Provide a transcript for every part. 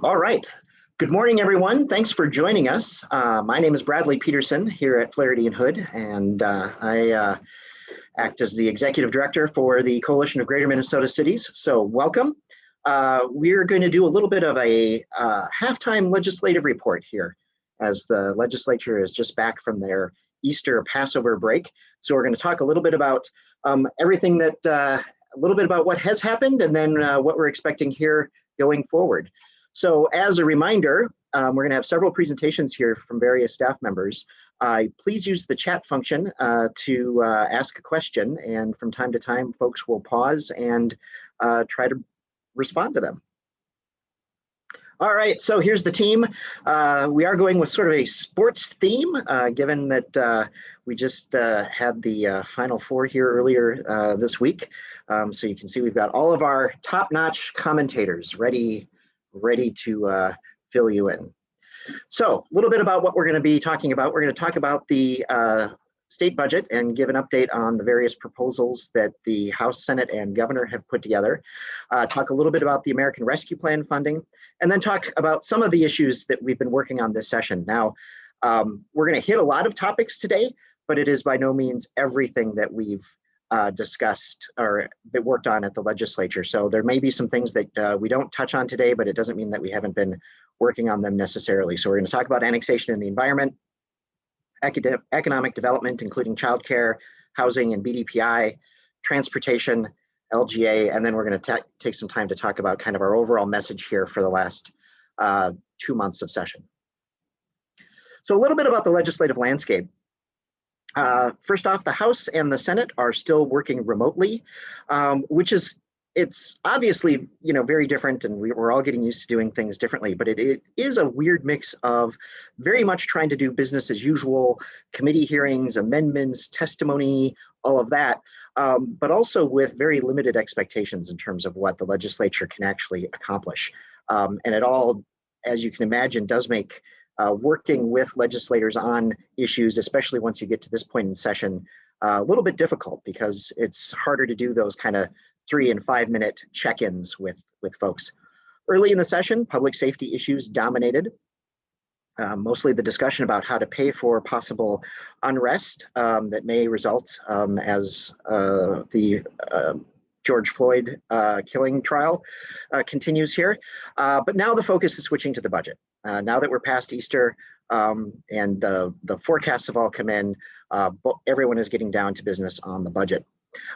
All right. Good morning, everyone. Thanks for joining us. My name is Bradley Peterson here at Flaherty and Hood, and I act as the Executive Director for the Coalition of Greater Minnesota Cities. So welcome. We're going to do a little bit of a halftime legislative report here as the legislature is just back from their Easter Passover break. So we're going to talk a little bit about everything that, a little bit about what has happened and then what we're expecting here going forward. So as a reminder, we're going to have several presentations here from various staff members. Please use the chat function to ask a question, and from time to time, folks will pause and try to respond to them. All right, so here's the team. We are going with sort of a sports theme, given that we just had the Final Four here earlier this week. So you can see we've got all of our top-notch commentators ready to fill you in. So a little bit about what we're going to be talking about. We're going to talk about the state budget and give an update on the various proposals that the House, Senate, and Governor have put together. Talk a little bit about the American Rescue Plan funding, and then talk about some of the issues that we've been working on this session. Now, we're going to hit a lot of topics today, but it is by no means everything that we've discussed or that worked on at the legislature. So there may be some things that we don't touch on today, but it doesn't mean that we haven't been working on them necessarily. So we're going to talk about annexation and the environment, economic development, including childcare, housing and BDPI, transportation, LGA, and then we're going to take some time to talk about kind of our overall message here for the last 2 months of session. So a little bit about the legislative landscape. First off, the House and the Senate are still working remotely, which is, it's obviously, you know, very different, and we're all getting used to doing things differently, but it is a weird mix of very much trying to do business as usual, committee hearings, amendments, testimony, all of that, but also with very limited expectations in terms of what the legislature can actually accomplish. And it all, as you can imagine, does make working with legislators on issues, especially once you get to this point in session, a little bit difficult because it's harder to do those kind of 3 and 5 minute check-ins with folks. Early in the session, public safety issues dominated, mostly the discussion about how to pay for possible unrest that may result as the George Floyd killing trial continues here. But now the focus is switching to the budget. Now that we're past Easter and the forecasts have all come in, everyone is getting down to business on the budget.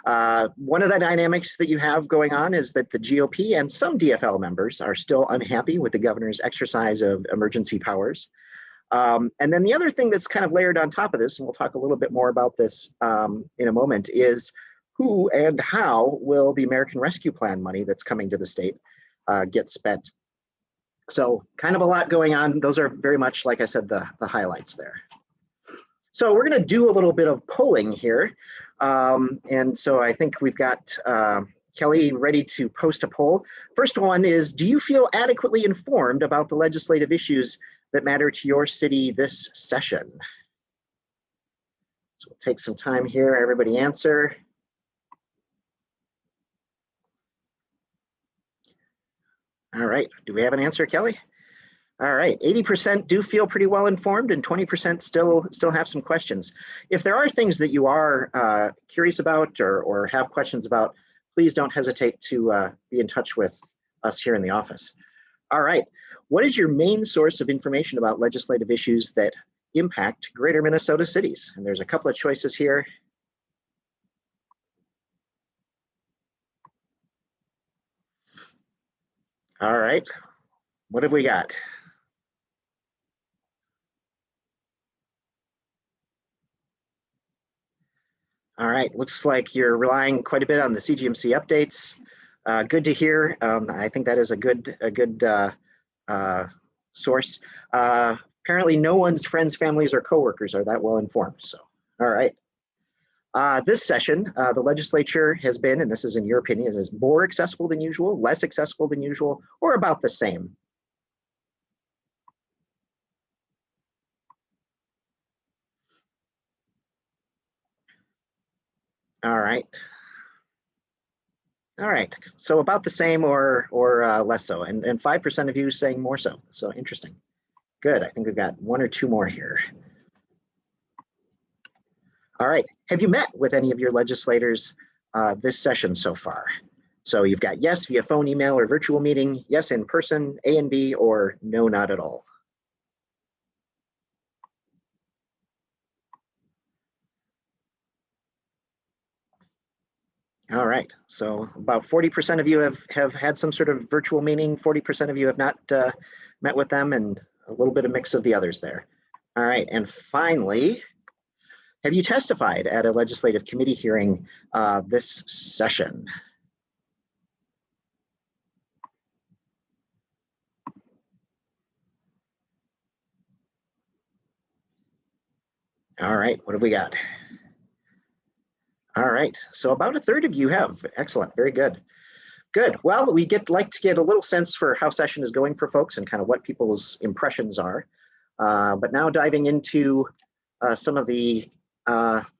One of the dynamics that you have going on is that the GOP and some DFL members are still unhappy with the governor's exercise of emergency powers. And then the other thing that's kind of layered on top of this, and we'll talk a little bit more about this in a moment, is who and how will the American Rescue Plan money that's coming to the state get spent? So kind of a lot going on. Those are very much, like I said, the highlights there. So we're going to do a little bit of polling here. And so I think we've got Kelly ready to post a poll. First one is, do you feel adequately informed about the legislative issues that matter to your city this session? So we'll take some time here, everybody answer. All right, do we have an answer, Kelly? All right, 80% do feel pretty well informed and 20% still have some questions. If there are things that you are curious about or have questions about, please don't hesitate to be in touch with us here in the office. All right, what is your main source of information about legislative issues that impact greater Minnesota cities? And there's a couple of choices here. All right, what have we got? All right, looks like you're relying quite a bit on the CGMC updates. Good to hear. I think that is a good source. Apparently no one's friends, families, or coworkers are that well informed, so, all right. This session, the legislature has been, and this is in your opinion, is more accessible than usual, less accessible than usual, or about the same? All right. All right, so about the same or less so, and 5% of you saying more so. So interesting. Good. I think we've got one or two more here. All right. Have you met with any of your legislators this session so far? So you've got yes via phone, email, or virtual meeting, yes in person, A and B, or no, not at all. All right. So about 40% of you have had some sort of virtual meeting, 40% of you have not met with them, and a little bit of mix of the others there. All right. And finally, have you testified at a legislative committee hearing this session? All right, what have we got? All right, so about a third of you have. Excellent, very good. Good. Well, we like to get a little sense for how session is going for folks and kind of what people's impressions are. But now diving into some of the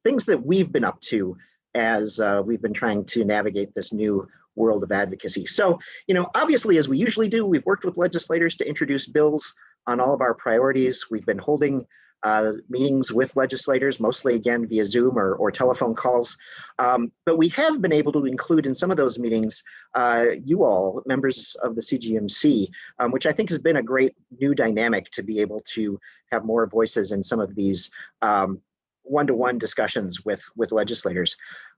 things that we've been up to as we've been trying to navigate this new world of advocacy. So, obviously, as we usually do, we've worked with legislators to introduce bills on all of our priorities. We've been holding meetings with legislators, mostly again via Zoom or telephone calls. But we have been able to include in some of those meetings you all, members of the CGMC, which I think has been a great new dynamic to be able to have more voices in some of these one-to-one discussions with legislators.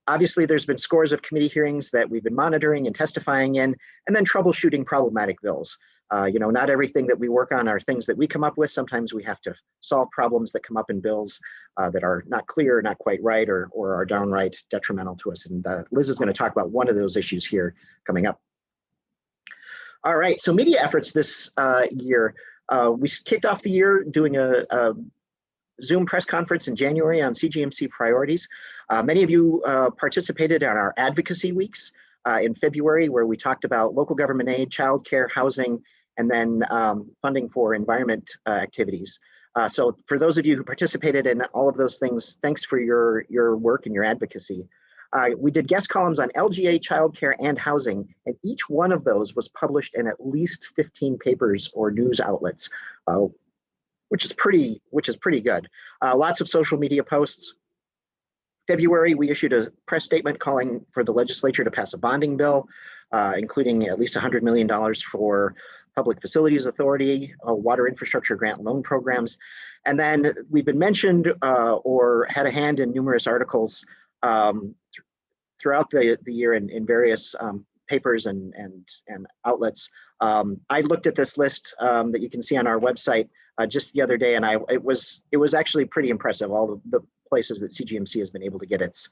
Obviously, there's been scores of committee hearings that we've been monitoring and testifying in, and then troubleshooting problematic bills. Not everything that we work on are things that we come up with. Sometimes we have to solve problems that come up in bills that are not clear, not quite right, or are downright detrimental to us. And Liz is going to talk about one of those issues here coming up. All right, so media efforts this year. We kicked off the year doing a Zoom press conference in January on CGMC priorities. Many of you participated in our advocacy weeks in February, where we talked about local government aid, childcare, housing, and then funding for environment activities. So for those of you who participated in all of those things, thanks for your work and your advocacy. We did guest columns on LGA, childcare, and housing, and each one of those was published in at least 15 papers or news outlets, which is pretty good. Lots of social media posts. February, we issued a press statement calling for the legislature to pass a bonding bill, including at least $100 million for Public Facilities Authority, water infrastructure grant loan programs. And then we've been mentioned or had a hand in numerous articles throughout the year in various papers and outlets. I looked at this list that you can see on our website just the other day, and it was actually pretty impressive, all the places that CGMC has been able to get its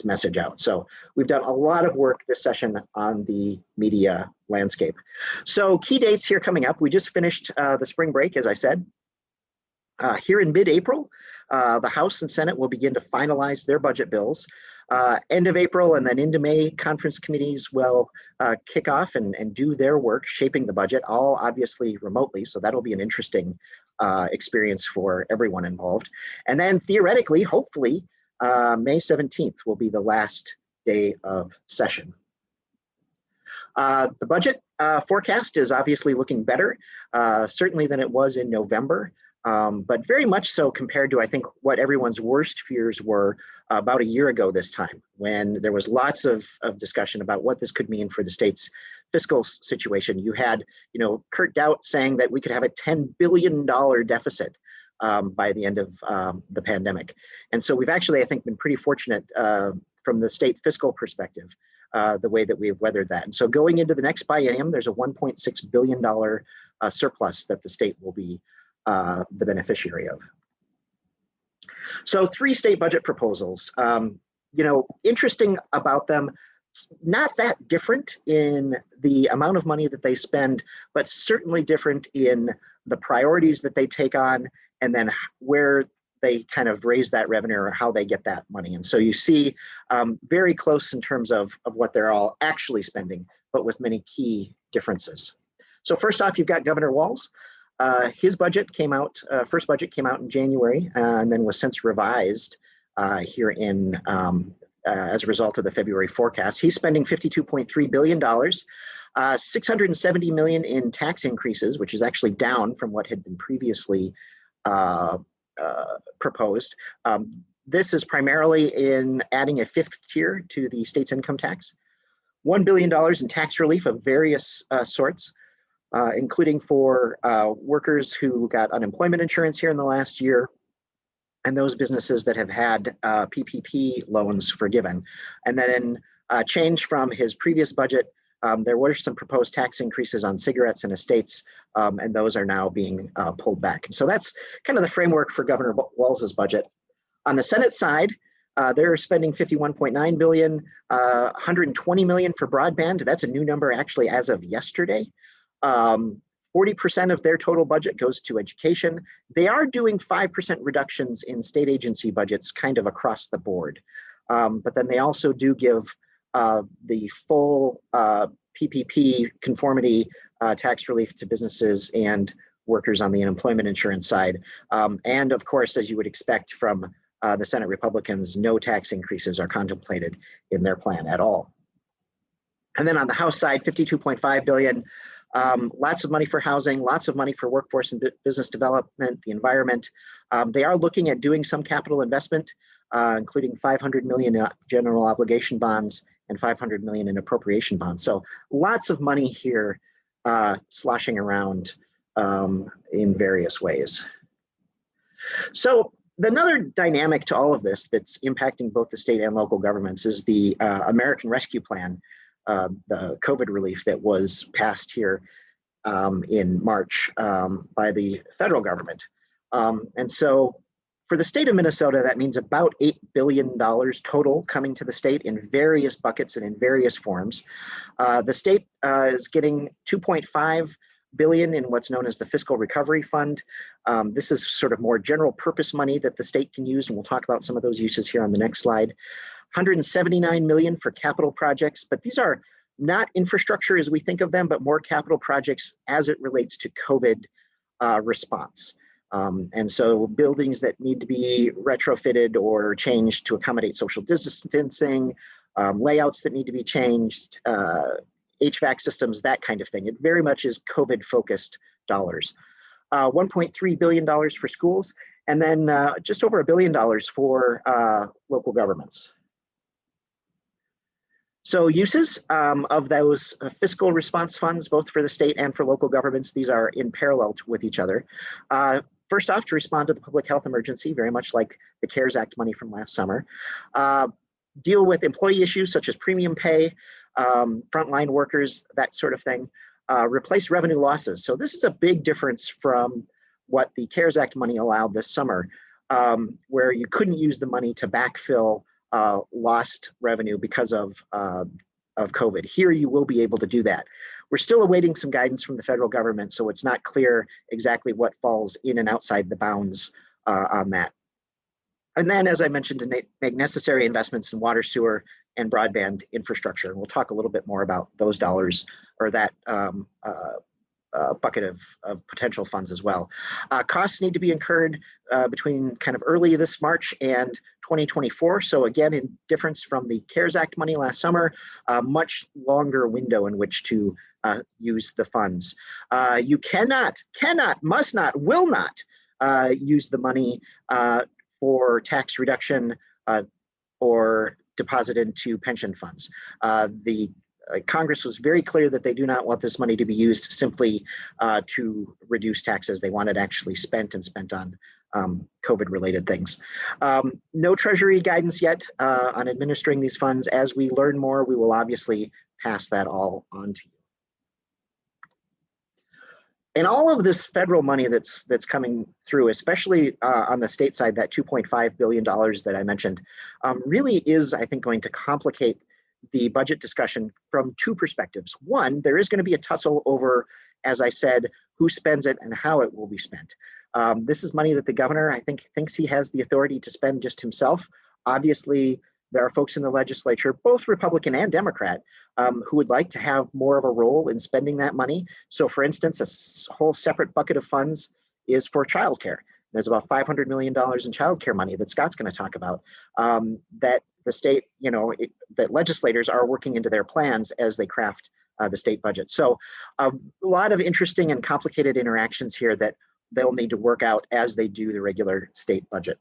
message out. So we've done a lot of work this session on the media landscape. So key dates here coming up. We just finished the spring break, as I said. Here in mid-April, the House and Senate will begin to finalize their budget bills. End of April and then into May, conference committees will kick off and do their work shaping the budget, all obviously remotely. So that'll be an interesting experience for everyone involved. And then theoretically, hopefully, May 17th will be the last day of session. The budget forecast is obviously looking better, certainly than it was in November. But very much so compared to, I think, what everyone's worst fears were about a year ago this time, when there was lots of discussion about what this could mean for the state's fiscal situation. You had, Kurt Doubt saying that we could have a $10 billion deficit by the end of the pandemic. And so we've actually, I think, been pretty fortunate from the state fiscal perspective, the way that we've weathered that. And so going into the next biennium, there's a $1.6 billion surplus that the state will be the beneficiary of. So 3 state budget proposals. Interesting about them, not that different in the amount of money that they spend, but certainly different in the priorities that they take on and then where they kind of raise that revenue or how they get that money. And so you see very close in terms of what they're all actually spending, but with many key differences. So first off, you've got Governor Walz. His budget came out, first budget came out in January and then was since revised here in as a result of the February forecast. He's spending $52.3 billion, $670 million in tax increases, which is actually down from what had been previously proposed. This is primarily in adding a fifth tier to the state's income tax, $1 billion in tax relief of various sorts, including for workers who got unemployment insurance here in the last year, and those businesses that have had PPP loans forgiven. And then in change from his previous budget, there were some proposed tax increases on cigarettes and estates, and those are now being pulled back. And so that's kind of the framework for Governor Walz's budget. On the Senate side, they're spending $51.9 billion, $120 million for broadband. That's a new number actually as of yesterday. 40% of their total budget goes to education. They are doing 5% reductions in state agency budgets kind of across the board. But then they also do give the full PPP conformity tax relief to businesses and workers on the unemployment insurance side. And of course, as you would expect from the Senate Republicans, no tax increases are contemplated in their plan at all. And then on the House side, $52.5 billion. Lots of money for housing, lots of money for workforce and business development, the environment. They are looking at doing some capital investment, including $500 million in general obligation bonds and $500 million in appropriation bonds. So lots of money here sloshing around in various ways. So another dynamic to all of this that's impacting both the state and local governments is the American Rescue Plan, the COVID relief that was passed here in March by the federal government. And so for the state of Minnesota, that means about $8 billion total coming to the state in various buckets and in various forms. The state is getting $2.5 billion in what's known as the Fiscal Recovery Fund. This is sort of more general purpose money that the state can use, and we'll talk about some of those uses here on the next slide. $179 million for capital projects, but these are not infrastructure as we think of them, but more capital projects as it relates to COVID response. And so buildings that need to be retrofitted or changed to accommodate social distancing, layouts that need to be changed, HVAC systems, that kind of thing. It very much is COVID-focused dollars. $1.3 billion for schools, and then just over $1 billion for local governments. So uses of those fiscal response funds, both for the state and for local governments, these are in parallel with each other. First off, to respond to the public health emergency, very much like the CARES Act money from last summer. Deal with employee issues such as premium pay, frontline workers, that sort of thing. Replace revenue losses. So this is a big difference from what the CARES Act money allowed this summer, where you couldn't use the money to backfill lost revenue because of COVID. Here you will be able to do that. We're still awaiting some guidance from the federal government, so it's not clear exactly what falls in and outside the bounds on that. And then, as I mentioned, to make necessary investments in water, sewer, and broadband infrastructure. And we'll talk a little bit more about those dollars or that bucket of potential funds as well. Costs need to be incurred between kind of early this March and 2024. So again, in difference from the CARES Act money last summer, a much longer window in which to use the funds. You cannot, must not, will not use the money for tax reduction or deposit into pension funds. Congress was very clear that they do not want this money to be used simply to reduce taxes. They want it actually spent on COVID-related things. No Treasury guidance yet on administering these funds. As we learn more, we will obviously pass that all on to you. And all of this federal money that's coming through, especially on the state side, that $2.5 billion that I mentioned, really is, I think, going to complicate the budget discussion from two perspectives. One, there is going to be a tussle over, as I said, who spends it and how it will be spent. This is money that the governor, I think, thinks he has the authority to spend just himself. Obviously, there are folks in the legislature, both Republican and Democrat, who would like to have more of a role in spending that money. So for instance, a whole separate bucket of funds is for childcare. There's about $500 million in childcare money that Scott's going to talk about, that the state, that legislators are working into their plans as they craft the state budget. So a lot of interesting and complicated interactions here that they'll need to work out as they do the regular state budget.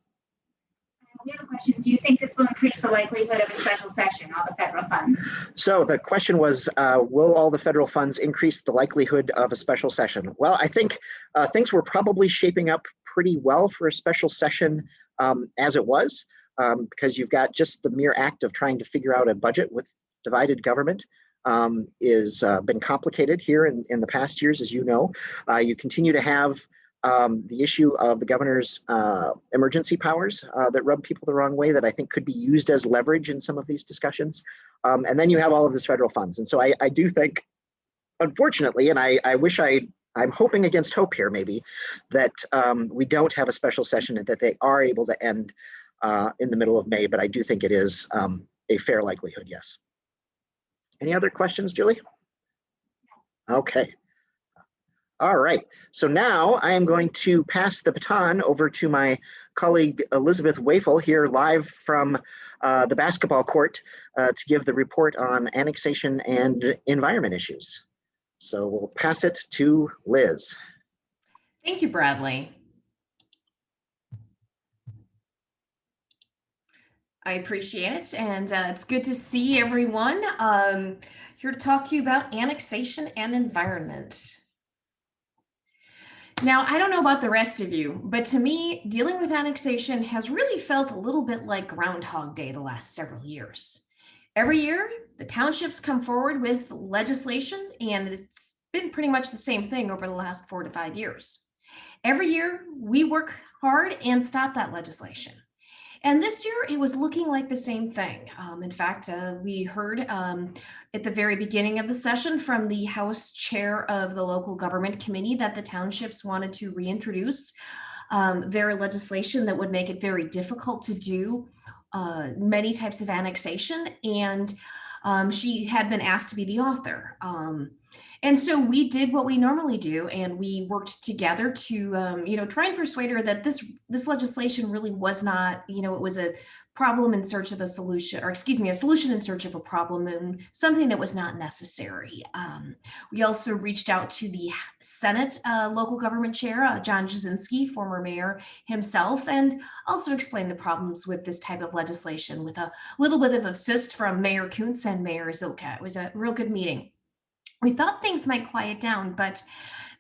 We have a question. Do you think this will increase the likelihood of a special session, all the federal funds? So the question was, will all the federal funds increase the likelihood of a special session? Well, I think things were probably shaping up pretty well for a special session as it was, because you've got just the mere act of trying to figure out a budget with divided government is been complicated here in the past years, as you know. You continue to have the issue of the governor's emergency powers that rub people the wrong way, that I think could be used as leverage in some of these discussions. And then you have all of this federal funds. And so I do think, unfortunately, and I'm hoping against hope here maybe, that we don't have a special session and that they are able to end in the middle of May, but I do think it is a fair likelihood, yes. Any other questions, Julie? Okay. All right, so now I am going to pass the baton over to my colleague Elizabeth Wafel here live from the basketball court to give the report on annexation and environment issues. So we'll pass it to Liz. Thank you, Bradley. I appreciate it, and it's good to see everyone. Here to talk to you about annexation and environment. Now, I don't know about the rest of you, but to me, dealing with annexation has really felt a little bit like Groundhog Day the last several years. Every year, the townships come forward with legislation, and it's been pretty much the same thing over the last 4 to 5 years. Every year, we work hard and stop that legislation. And this year, it was looking like the same thing. In fact, we heard at the very beginning of the session from the House Chair of the Local Government Committee that the townships wanted to reintroduce their legislation that would make it very difficult to do many types of annexation. And she had been asked to be the author. And so we did what we normally do, and we worked together to, try and persuade her that this legislation really was not, it was a problem in search of a solution, or excuse me, a solution in search of a problem, and something that was not necessary. We also reached out to the Senate local government chair, John Jasinski, former mayor himself, and also explained the problems with this type of legislation with a little bit of assist from Mayor Kuntz and Mayor Zilka. It was a real good meeting. We thought things might quiet down, but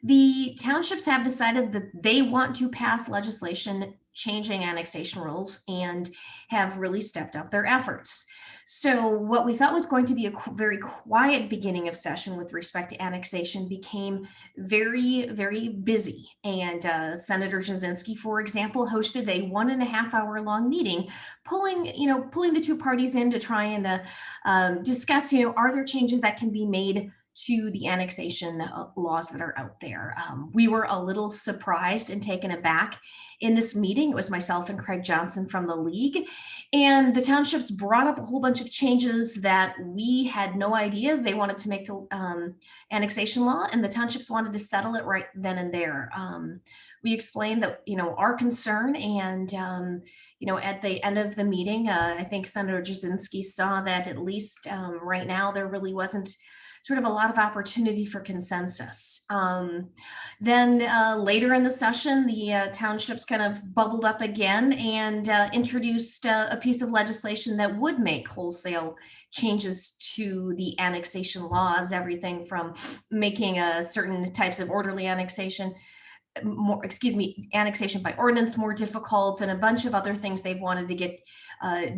the townships have decided that they want to pass legislation changing annexation rules and have really stepped up their efforts. So what we thought was going to be a very quiet beginning of session with respect to annexation became very, very busy. And Senator Jasinski, for example, hosted a 1.5 hour long meeting, pulling the two parties in to try and discuss, are there changes that can be made to the annexation laws that are out there. We were a little surprised and taken aback in this meeting. It was myself and Craig Johnson from the league, and the townships brought up a whole bunch of changes that we had no idea they wanted to make to annexation law, and the townships wanted to settle it right then and there. We explained that, our concern, and, at the end of the meeting, I think Senator Jasinski saw that at least right now there really wasn't sort of a lot of opportunity for consensus. Then later in the session, the townships kind of bubbled up again and introduced a piece of legislation that would make wholesale changes to the annexation laws, everything from making certain types of orderly annexation annexation by ordinance more difficult, and a bunch of other things they've wanted to get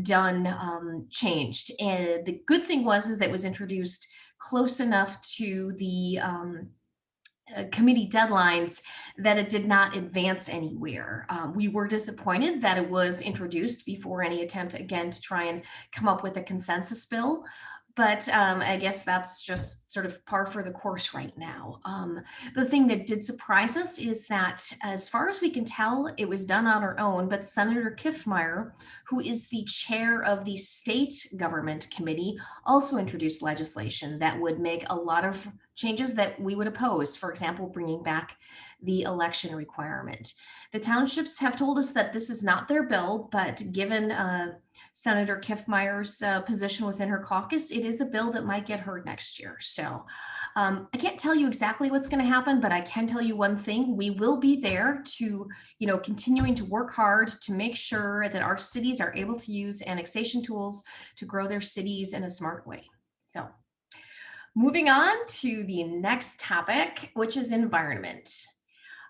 done changed. And the good thing is that it was introduced close enough to the committee deadlines that it did not advance anywhere. We were disappointed that it was introduced before any attempt again to try and come up with a consensus bill. But I guess that's just sort of par for the course right now. The thing that did surprise us is that, as far as we can tell, it was done on our own, but Senator Kiffmeyer, who is the chair of the state government committee, also introduced legislation that would make a lot of changes that we would oppose, for example, bringing back the election requirement. The townships have told us that this is not their bill, but given Senator Kiffmeyer's position within her caucus, it is a bill that might get heard next year. So I can't tell you exactly what's going to happen, but I can tell you one thing: we will be there to, continuing to work hard to make sure that our cities are able to use annexation tools to grow their cities in a smart way. So moving on to the next topic, which is environment.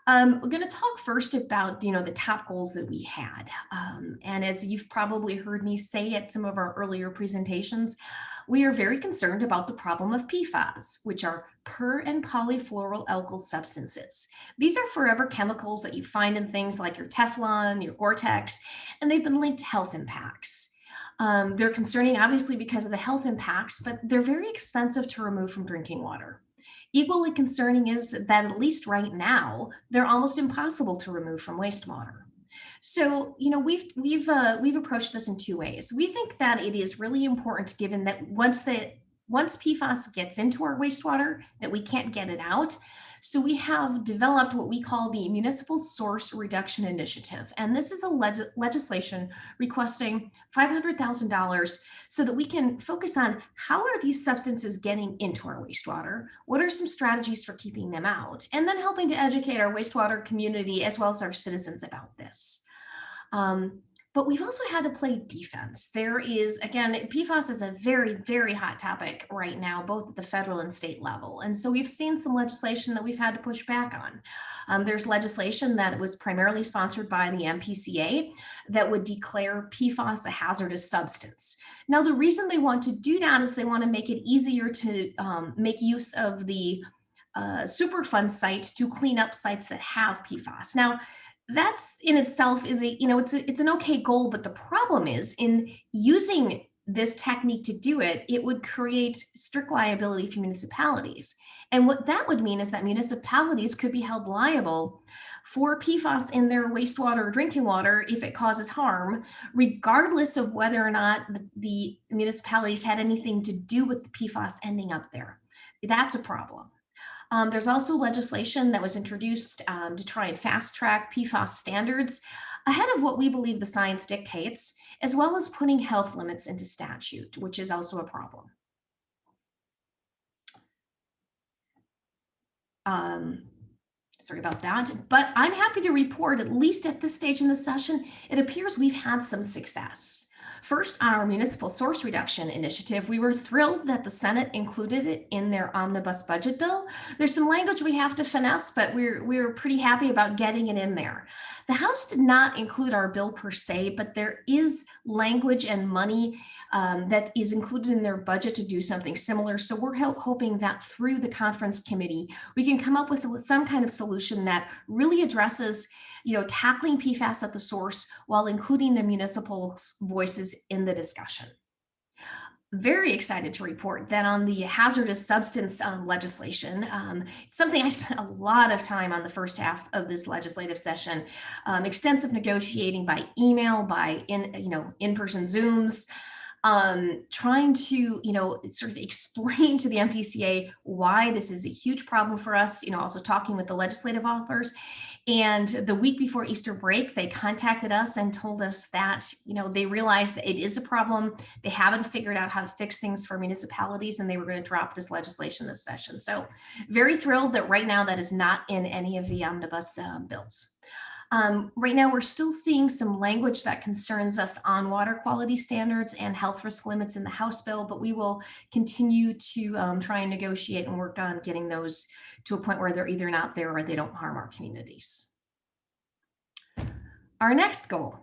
We're going to talk first about, the top goals that we had. And as you've probably heard me say at some of our earlier presentations, we are very concerned about the problem of PFAS, which are per and polyfluoroalkyl substances. These are forever chemicals that you find in things like your Teflon, your Gore-Tex, and they've been linked to health impacts. They're concerning, obviously, because of the health impacts, but they're very expensive to remove from drinking water. Equally concerning is that, at least right now, they're almost impossible to remove from wastewater. So, we've approached this in two ways. We think that it is really important, given that once PFAS gets into our wastewater, that we can't get it out. So we have developed what we call the Municipal Source Reduction Initiative. And this is a legislation requesting $500,000 so that we can focus on how are these substances getting into our wastewater, what are some strategies for keeping them out, and then helping to educate our wastewater community as well as our citizens about this. But we've also had to play defense. There is, again, PFAS is a very, very hot topic right now, both at the federal and state level. And so we've seen some legislation that we've had to push back on. There's legislation that was primarily sponsored by the MPCA that would declare PFAS a hazardous substance. Now, the reason they want to do that is they want to make it easier to make use of the Superfund site to clean up sites that have PFAS. Now, that's in itself is it's an okay goal, but the problem is in using this technique to do it, it would create strict liability for municipalities. And what that would mean is that municipalities could be held liable for PFAS in their wastewater or drinking water if it causes harm, regardless of whether or not the municipalities had anything to do with the PFAS ending up there. That's a problem. There's also legislation that was introduced to try and fast track PFAS standards ahead of what we believe the science dictates, as well as putting health limits into statute, which is also a problem. Sorry about that, but I'm happy to report, at least at this stage in the session, it appears we've had some success. First, on our Municipal Source Reduction Initiative, we were thrilled that the Senate included it in their omnibus budget bill. There's some language we have to finesse, but we're pretty happy about getting it in there. The House did not include our bill per se, but there is language and money that is included in their budget to do something similar. So we're hoping that through the conference committee, we can come up with some kind of solution that really addresses tackling PFAS at the source while including the municipal voices in the discussion. Very excited to report that on the hazardous substance legislation, something I spent a lot of time on the first half of this legislative session, extensive negotiating by email, by in-person Zooms, trying to, sort of explain to the MPCA why this is a huge problem for us, also talking with the legislative authors. And the week before Easter break, they contacted us and told us that, they realized that it is a problem. They haven't figured out how to fix things for municipalities, and they were going to drop this legislation this session. So very thrilled that right now that is not in any of the omnibus bills. Right now, we're still seeing some language that concerns us on water quality standards and health risk limits in the House bill, but we will continue to try and negotiate and work on getting those to a point where they're either not there or they don't harm our communities. Our next goal,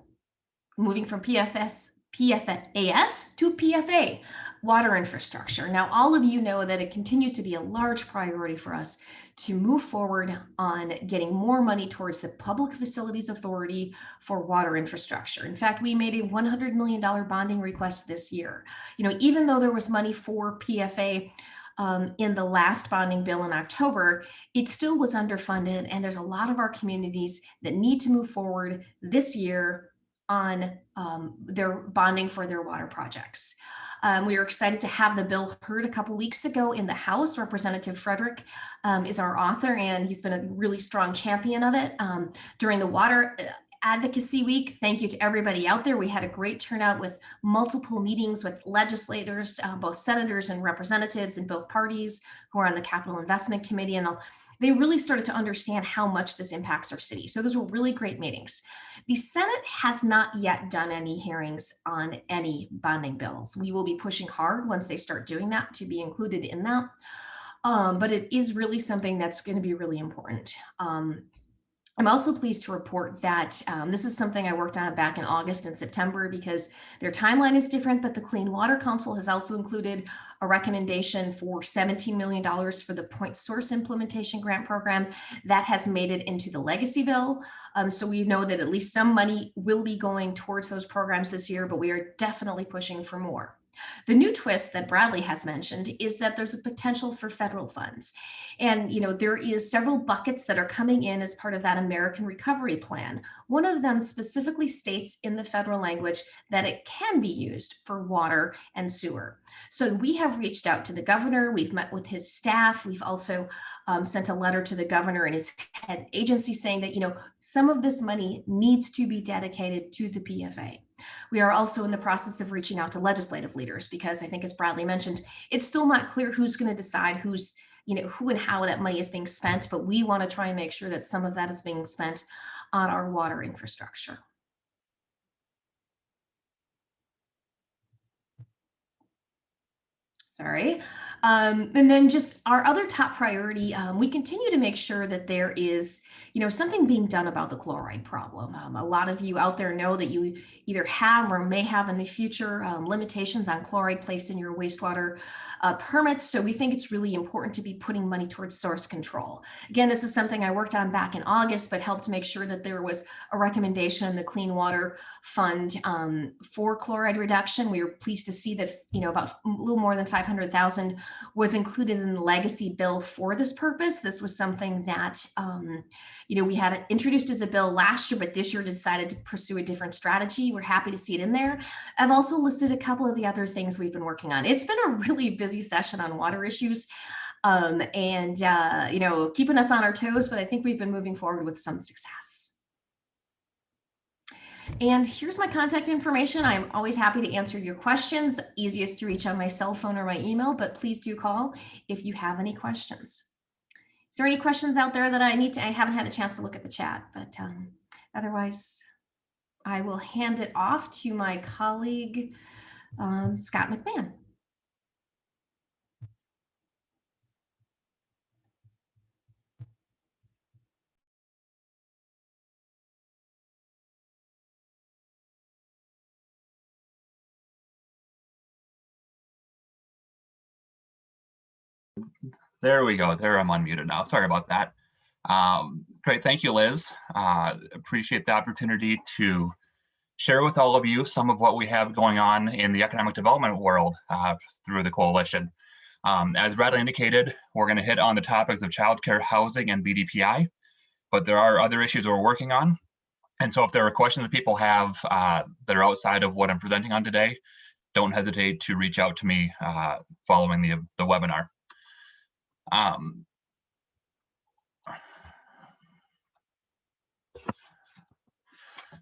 moving from PFAS to PFA, water infrastructure. Now, all of you know that it continues to be a large priority for us to move forward on getting more money towards the Public Facilities Authority for water infrastructure. In fact, we made a $100 million bonding request this year. Even though there was money for PFA in the last bonding bill in October, it still was underfunded, and there's a lot of our communities that need to move forward this year on their bonding for their water projects. We are excited to have the bill heard a couple weeks ago in the House. Representative Frederick is our author, and he's been a really strong champion of it. During the Water Advocacy Week, thank you to everybody out there. We had a great turnout with multiple meetings with legislators, both senators and representatives in both parties who are on the Capital Investment Committee, and they really started to understand how much this impacts our city. So those were really great meetings. The Senate has not yet done any hearings on any bonding bills. We will be pushing hard once they start doing that to be included in that. But it is really something that's going to be really important. I'm also pleased to report that this is something I worked on back in August and September because their timeline is different, but the Clean Water Council has also included a recommendation for $17 million for the Point Source Implementation Grant Program that has made it into the legacy bill. So we know that at least some money will be going towards those programs this year, but we are definitely pushing for more. The new twist that Bradley has mentioned is that there's a potential for federal funds. And, there is several buckets that are coming in as part of that American Recovery Plan. One of them specifically states in the federal language that it can be used for water and sewer. So we have reached out to the governor. We've met with his staff. We've also sent a letter to the governor and his head agency saying that, some of this money needs to be dedicated to the PFA. We are also in the process of reaching out to legislative leaders because I think, as Bradley mentioned, it's still not clear who's going to decide who and how that money is being spent, but we want to try and make sure that some of that is being spent on our water infrastructure. Sorry. And then just our other top priority, we continue to make sure that there is, something being done about the chloride problem. A lot of you out there know that you either have or may have in the future limitations on chloride placed in your wastewater permits. So we think it's really important to be putting money towards source control. Again, this is something I worked on back in August, but helped make sure that there was a recommendation in the Clean Water Fund for chloride reduction. We were pleased to see that, about a little more than 500,000 was included in the legacy bill for this purpose. This was something that, we had introduced as a bill last year, but this year decided to pursue a different strategy. We're happy to see it in there. I've also listed a couple of the other things we've been working on. It's been a really busy session on water issues and keeping us on our toes, but I think we've been moving forward with some success. And here's my contact information. I'm always happy to answer your questions. Easiest to reach on my cell phone or my email, but please do call if you have any questions. Is there any questions out there that I haven't had a chance to look at the chat, but otherwise I will hand it off to my colleague, Scott McMahon. There we go. There, I'm unmuted now. Sorry about that. Great. Thank you, Liz. Appreciate the opportunity to share with all of you some of what we have going on in the economic development world through the coalition. As Bradley indicated, we're going to hit on the topics of childcare, housing, and BDPI, but there are other issues we're working on. And so if there are questions that people have that are outside of what I'm presenting on today, don't hesitate to reach out to me following the webinar.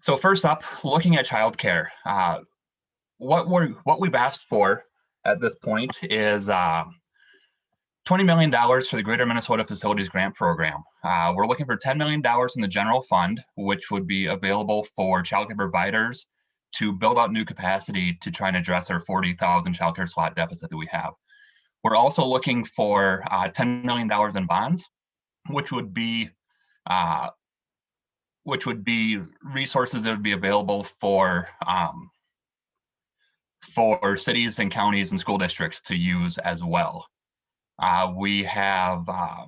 So first up, looking at childcare, what we've asked for at this point is $20 million for the Greater Minnesota Facilities Grant Program. We're looking for $10 million in the general fund, which would be available for childcare providers to build out new capacity to try and address our 40,000 childcare slot deficit that we have. We're also looking for $10 million in bonds, which would be resources that would be available for cities and counties and school districts to use as well. We have $10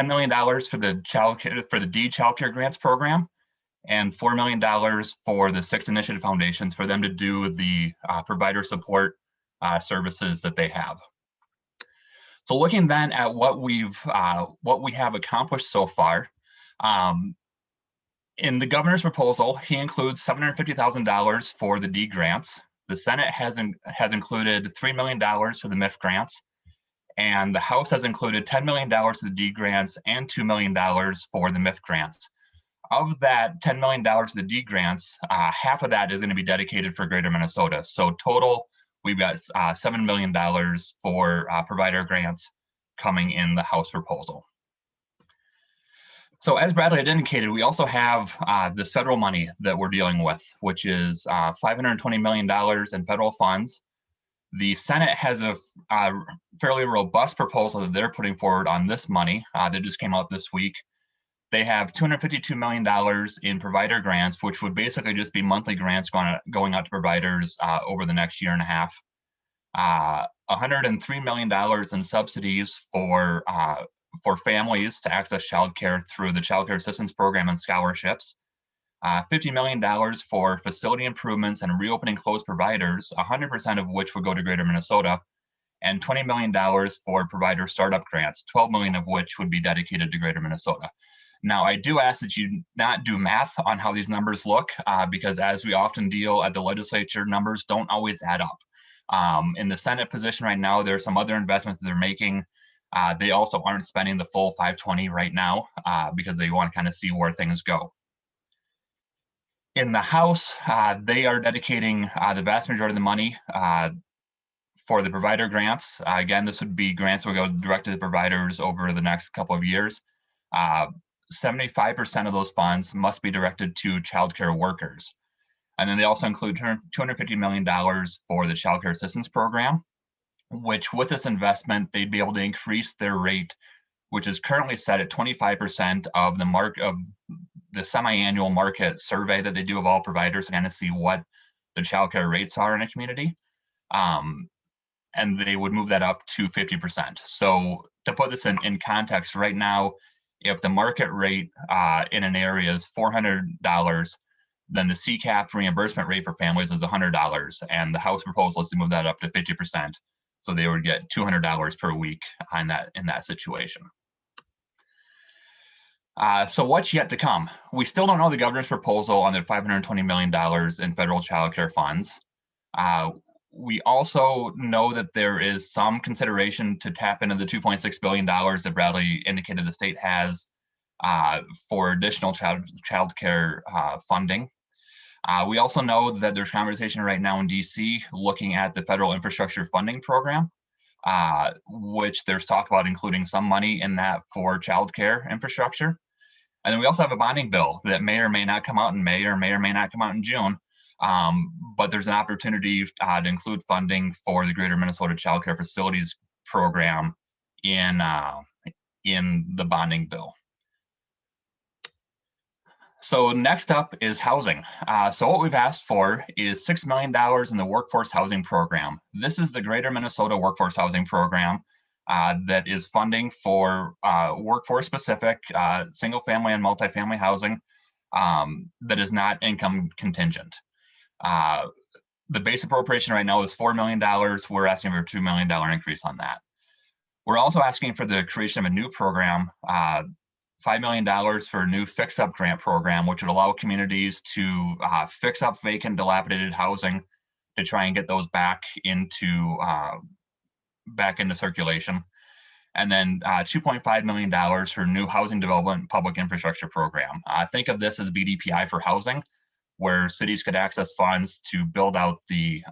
million for the DEED Child Care Grants Program, and $4 million for the 6 initiative foundations for them to do the provider support services that they have. So looking then at what we have accomplished so far, In the governor's proposal, he includes $750,000 for the D grants. The Senate has included $3 million for the MIF grants, and the House has included $10 million for the D grants and $2 million for the MIF grants. Of that $10 million for the D grants, half of that is going to be dedicated for Greater Minnesota. So total, we've got $7 million for provider grants coming in the House proposal. So as Bradley had indicated, we also have this federal money that we're dealing with, which is $520 million in federal funds. The Senate has a fairly robust proposal that they're putting forward on this money that just came out this week. They have $252 million in provider grants, which would basically just be monthly grants going out to providers over the next year and a half. $103 million in subsidies for families to access childcare through the Child Care Assistance Program and scholarships. $50 million for facility improvements and reopening closed providers, 100% of which would go to Greater Minnesota, and $20 million for provider startup grants, 12 million of which would be dedicated to Greater Minnesota. Now, I do ask that you not do math on how these numbers look, because as we often deal at the legislature, numbers don't always add up. In the Senate position right now, there are some other investments that they're making. They also aren't spending the full 520 right now because they want to kind of see where things go. In the House, they are dedicating the vast majority of the money for the provider grants. Again, this would be grants that would go direct to the providers over the next couple of years. 75% of those funds must be directed to childcare workers. And then they also include $250 million for the Child Care Assistance Program, which with this investment, they'd be able to increase their rate, which is currently set at 25% of the semi-annual market survey that they do of all providers to kind of see what the childcare rates are in a community. And they would move that up to 50%. So to put this in context, right now, if the market rate in an area is $400, then the CCAP reimbursement rate for families is $100, and the House proposal is to move that up to 50%. So they would get $200 per week in that situation. So what's yet to come? We still don't know the governor's proposal on the $520 million in federal child care funds. We also know that there is some consideration to tap into the $2.6 billion that Bradley indicated the state has for additional child care funding. We also know that there's conversation right now in DC looking at the federal infrastructure funding program, which there's talk about including some money in that for child care infrastructure. And then we also have a bonding bill that may or may not come out in May or may not come out in June. But there's an opportunity to include funding for the Greater Minnesota Child Care Facilities Program in the bonding bill. So next up is housing. So what we've asked for is $6 million in the Workforce Housing Program. This is the Greater Minnesota Workforce Housing Program that is funding for workforce-specific single-family and multifamily housing that is not income contingent. The base appropriation right now is $4 million. We're asking for a $2 million increase on that. We're also asking for the creation of a new program, $5 million for a new fix-up grant program, which would allow communities to fix up vacant, dilapidated housing to try and get those back into circulation. And then $2.5 million for new housing development public infrastructure program. Think of this as BDPI for housing, where cities could access funds to build out the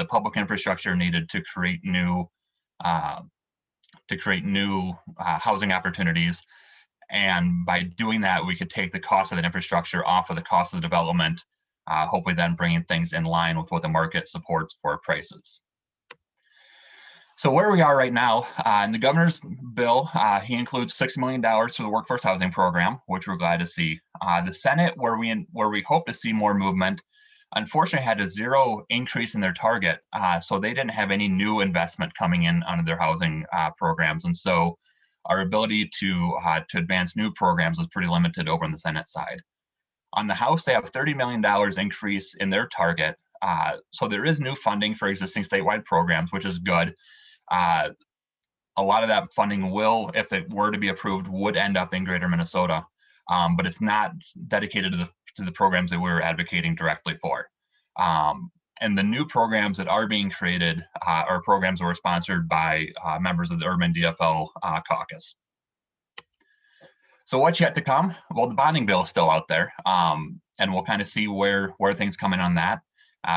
public infrastructure needed to create new housing opportunities. And by doing that, we could take the cost of that infrastructure off of the cost of the development, hopefully then bringing things in line with what the market supports for prices. So where we are right now, in the governor's bill, he includes $6 million for the workforce housing program, which we're glad to see. The Senate, where we hope to see more movement, unfortunately had a zero increase in their target, so they didn't have any new investment coming in under their housing programs, and so our ability to advance new programs was pretty limited over on the Senate side. On the House, they have $30 million increase in their target, so there is new funding for existing statewide programs, which is good. A lot of that funding will, if it were to be approved, would end up in Greater Minnesota. but it's not dedicated to the programs that we're advocating directly for. And the new programs that are being created are programs that were sponsored by members of the Urban DFL caucus. So what's yet to come? Well, the bonding bill is still out there, and we'll kind of see where things come in on that.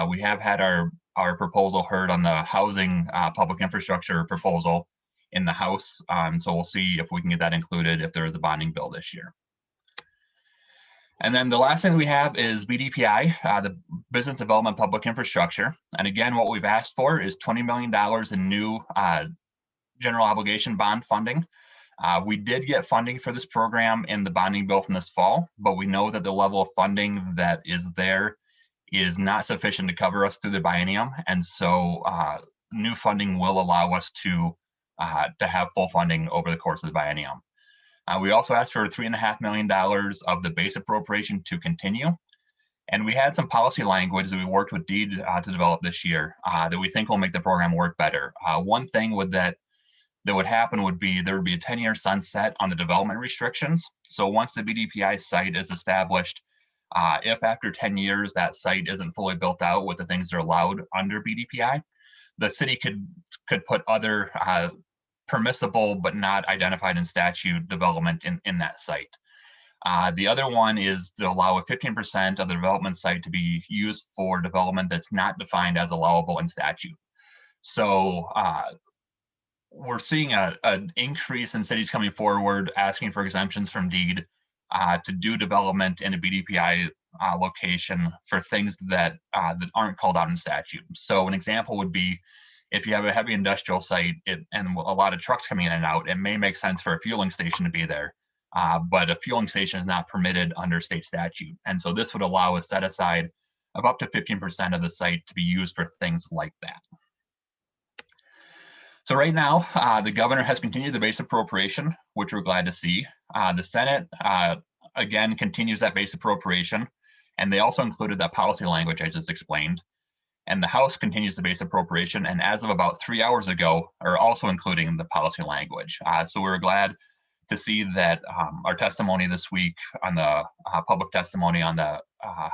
We have had our proposal heard on the housing public infrastructure proposal in the House, so we'll see if we can get that included if there is a bonding bill this year. And then the last thing we have is BDPI, the Business Development Public Infrastructure. And again, what we've asked for is $20 million in new general obligation bond funding. We did get funding for this program in the bonding bill from this fall, but we know that the level of funding that is there is not sufficient to cover us through the biennium. And so new funding will allow us to have full funding over the course of the biennium. We also asked for $3.5 million of the base appropriation to continue. And we had some policy language that we worked with DEED to develop this year that we think will make the program work better. One thing that would happen would be there would be a 10-year sunset on the development restrictions. So once the BDPI site is established, if after 10 years that site isn't fully built out with the things that are allowed under BDPI, the city could put other permissible but not identified in statute development in that site. The other one is to allow a 15% of the development site to be used for development that's not defined as allowable in statute. So we're seeing an increase in cities coming forward asking for exemptions from DEED to do development in a BDPI location for things that aren't called out in statute. So an example would be if you have a heavy industrial site and a lot of trucks coming in and out, it may make sense for a fueling station to be there, but a fueling station is not permitted under state statute. And so this would allow a set aside of up to 15% of the site to be used for things like that. So right now, the governor has continued the base appropriation, which we're glad to see. The Senate, again, continues that base appropriation, and they also included that policy language I just explained. And the House continues the base appropriation, and as of about 3 hours ago, are also including the policy language. So we're glad to see that our testimony this week on the public testimony on the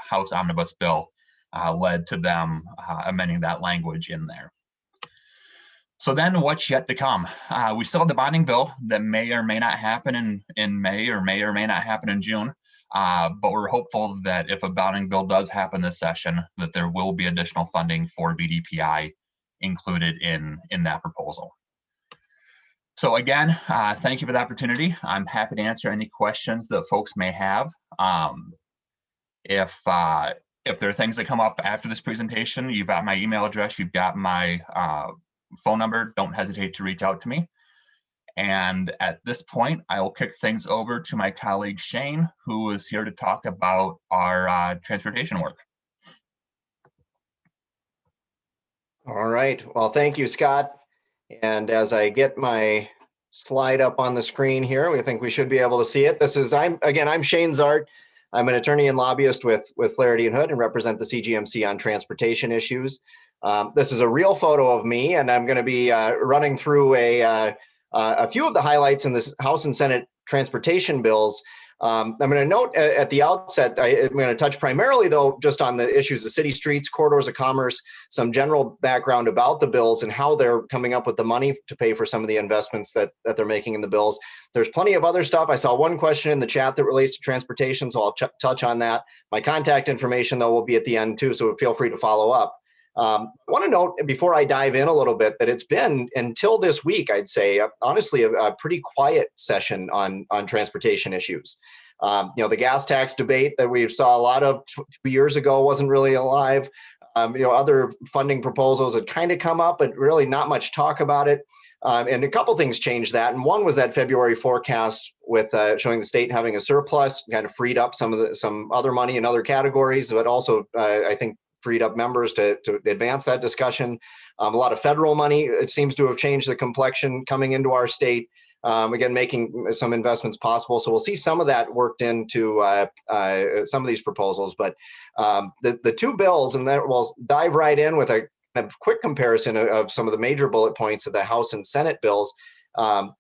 House Omnibus Bill led to them amending that language in there. So then what's yet to come? We still have the bonding bill that may or may not happen in May or may not happen in June. But we're hopeful that if a bonding bill does happen this session, that there will be additional funding for BDPI included in that proposal. So again, thank you for the opportunity. I'm happy to answer any questions that folks may have. If there are things that come up after this presentation, you've got my email address, you've got my phone number, don't hesitate to reach out to me. And at this point, I will kick things over to my colleague Shane, who is here to talk about our transportation work. All right. Well, thank you, Scott. And as I get my slide up on the screen here, we think we should be able to see it. I'm Shane Zart. I'm an attorney and lobbyist with Flaherty and Hood and represent the CGMC on transportation issues. This is a real photo of me, and I'm going to be running through a few of the highlights in this House and Senate transportation bills. I'm going to note at the outset, I'm going to touch primarily, though, just on the issues of city streets, corridors of commerce, some general background about the bills and how they're coming up with the money to pay for some of the investments that they're making in the bills. There's plenty of other stuff. I saw one question in the chat that relates to transportation, so I'll touch on that. My contact information, though, will be at the end, too, so feel free to follow up. I want to note before I dive in a little bit that it's been, until this week, I'd say, honestly, a pretty quiet session on transportation issues. The gas tax debate that we saw a lot of 2 years ago wasn't really alive. Other funding proposals had kind of come up, but really not much talk about it. And a couple things changed that. And one was that February forecast with showing the state having a surplus, kind of freed up some other money in other categories, but also I think freed up members to advance that discussion. A lot of federal money, it seems to have changed the complexion coming into our state, again, making some investments possible. So we'll see some of that worked into some of these proposals. But the two bills, and then we'll dive right in with a quick comparison of some of the major bullet points of the House and Senate bills.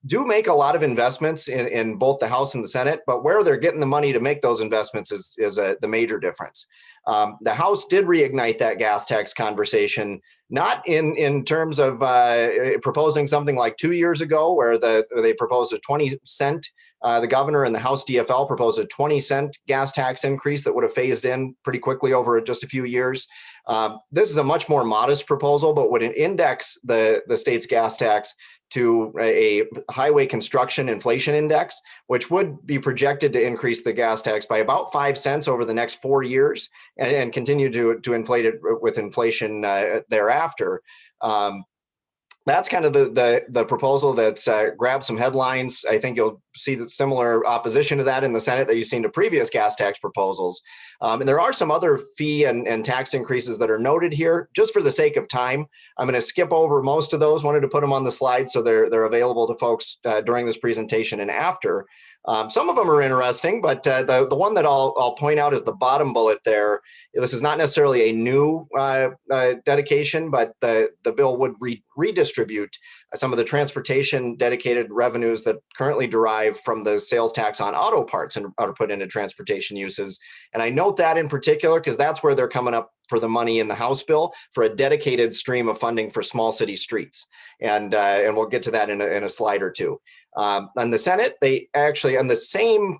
do make a lot of investments in both the House and the Senate, but where they're getting the money to make those investments is the major difference. The House did reignite that gas tax conversation, not in terms of proposing something like 2 years ago, where they proposed a 20-cent. The governor and the House DFL proposed a 20-cent gas tax increase that would have phased in pretty quickly over just a few years. This is a much more modest proposal, but would index the state's gas tax to a highway construction inflation index, which would be projected to increase the gas tax by about 5 cents over the next 4 years and continue to inflate it with inflation thereafter. That's kind of the proposal that's grabbed some headlines. I think you'll see the similar opposition to that in the Senate that you've seen to previous gas tax proposals. And there are some other fee and tax increases that are noted here. Just for the sake of time, I'm going to skip over most of those. Wanted to put them on the slide so they're available to folks during this presentation and after. Some of them are interesting, but the one that I'll point out is the bottom bullet there. This is not necessarily a new dedication, but the bill would redistribute some of the transportation dedicated revenues that currently derive from the sales tax on auto parts and are put into transportation uses. And I note that in particular because that's where they're coming up for the money in the House bill for a dedicated stream of funding for small city streets. And we'll get to that in a slide or two. On the Senate, they actually, on the same